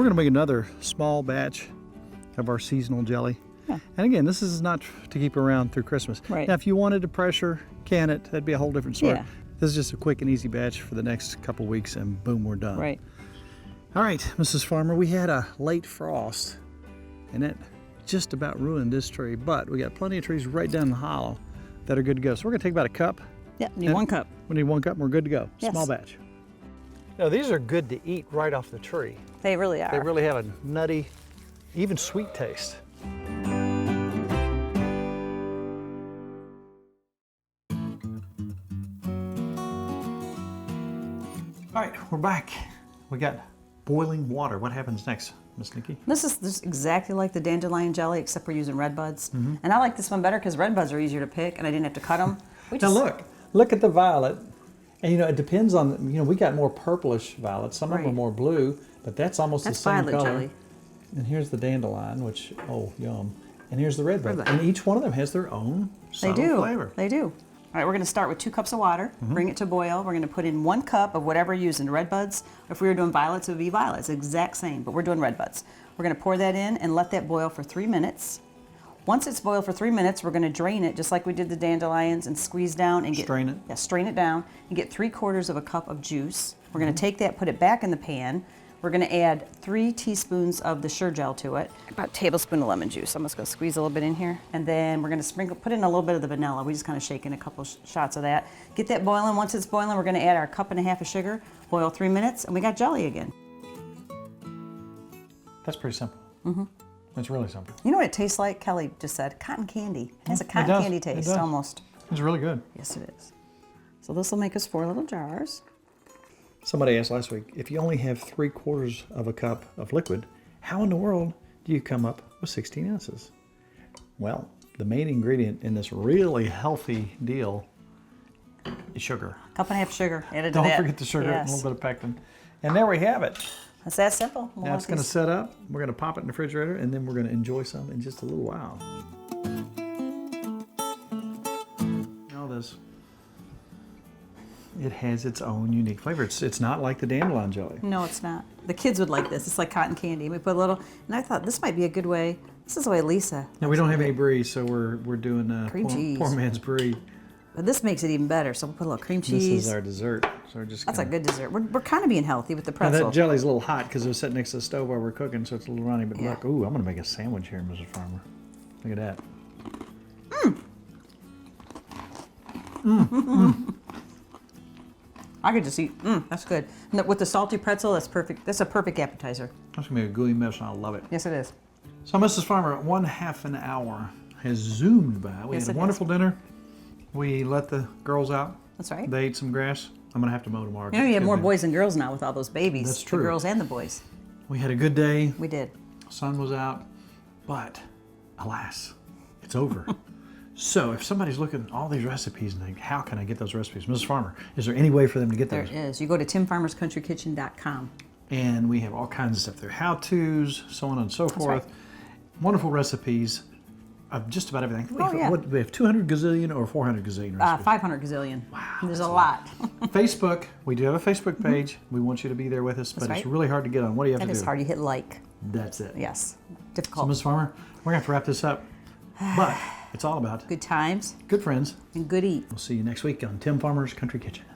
we're going to make another small batch of our seasonal jelly. Yeah. And again, this is not to keep around through Christmas. Right. Now, if you wanted to pressure can it, that'd be a whole different story. Yeah. This is just a quick and easy batch for the next couple weeks, and boom, we're done. Right. All right, Mrs. Farmer, we had a late frost, and it just about ruined this tree, but we got plenty of trees right down the hollow that are good to go. So we're gonna take about a cup. Yeah, need 1 cup. We need 1 cup and we're good to go. Yes. Small batch. Now these are good to eat right off the tree. They really are. They really have a nutty, even sweet taste. All right, we're back. We got boiling water. What happens next, Miss Nikki? This is exactly like the dandelion jelly, except we're using redbuds. And I like this one better because redbuds are easier to pick, and I didn't have to cut them. Now look at the violet. And it depends on, we got more purplish violets. Some of them are more blue, but that's almost the same violet color. jelly. And here's the dandelion, which, oh, yum. And here's the redbud. And each one of them has their own subtle flavor. They do. All right, we're going to start with 2 cups of water, bring it to boil. We're going to put in 1 cup of whatever you're using, redbuds. If we were doing violets, it would be violets, exact same, but we're doing redbuds. We're going to pour that in and let that boil for 3 minutes. Once it's boiled for 3 minutes, we're going to drain it just like we did the dandelions and squeeze down and strain it. Yeah, strain it down and get 3/4 of a cup of juice. We're going to take that, put it back in the pan. We're going to add 3 teaspoons of the Sure Gel to it, about a tablespoon of lemon juice. I'm just going to squeeze a little bit in here. And then we're going to put in a little bit of the vanilla. We just kind of shake in a couple shots of that. Get that boiling. Once it's boiling, we're going to add our 1.5 cups of sugar, boil 3 minutes, and we got jelly again. That's pretty simple. It's really simple. You know what it tastes like? Kelly just said cotton candy. It has a cotton candy taste almost. It's really good. Yes, it is. So this will make us 4 little jars. Somebody asked last week, if you only have 3/4 of a cup of liquid, how in the world do you come up with 16 ounces? Well, the main ingredient in this really healthy deal is sugar. 1.5 cups sugar added to that. Don't forget the sugar and a little bit of pectin. And there we have it. It's that simple. Now it's going to set up. We're going to pop it in the refrigerator, and then we're going to enjoy some in just a little while. All this. It has its own unique flavor. It's not like the dandelion jelly. No, it's not. The kids would like this. It's like cotton candy. We put a little, and I thought this might be a good way. This is the way Lisa. Now we don't have any brie, so we're doing cream cheese. Poor man's brie. But this makes it even better. So we'll put a little cream cheese. This is our dessert. So we're just. That's a good dessert. We're kind of being healthy with the pretzel. Now that jelly's a little hot because it was sitting next to the stove while we're cooking, so it's a little runny. But look, ooh, I'm gonna make a sandwich here, Mrs. Farmer. Look at that. I could just eat. That's good. With the salty pretzel, that's perfect. That's a perfect appetizer. That's gonna be a gooey mess, and I love it. Yes, it is. So, Mrs. Farmer, 1/2 an hour has zoomed by. We had a wonderful dinner. We let the girls out. That's right. They ate some grass. I'm gonna have to mow tomorrow. You have more boys and girls now with all those babies. That's true. The girls and the boys. We had a good day. We did. Sun was out, but alas, it's over. So if somebody's looking at all these recipes and think, how can I get those recipes? Mrs. Farmer, is there any way for them to get those? There is. You go to timfarmerscountrykitchen.com. And we have all kinds of stuff there. How-tos, so on and so forth. Right. Wonderful recipes of just about everything. We have 200 gazillion or 400 gazillion recipes? 500 gazillion. Wow. There's a lot. Facebook, we do have a Facebook page. We want you to be there with us, but it's really hard to get on. What do you have to do? It is hard. You hit like. That's it. Yes. So, Difficult. Ms. Farmer, we're going to have to wrap this up. But it's all about good times good friends and good eat. We'll see you next week on Tim Farmer's Country Kitchen.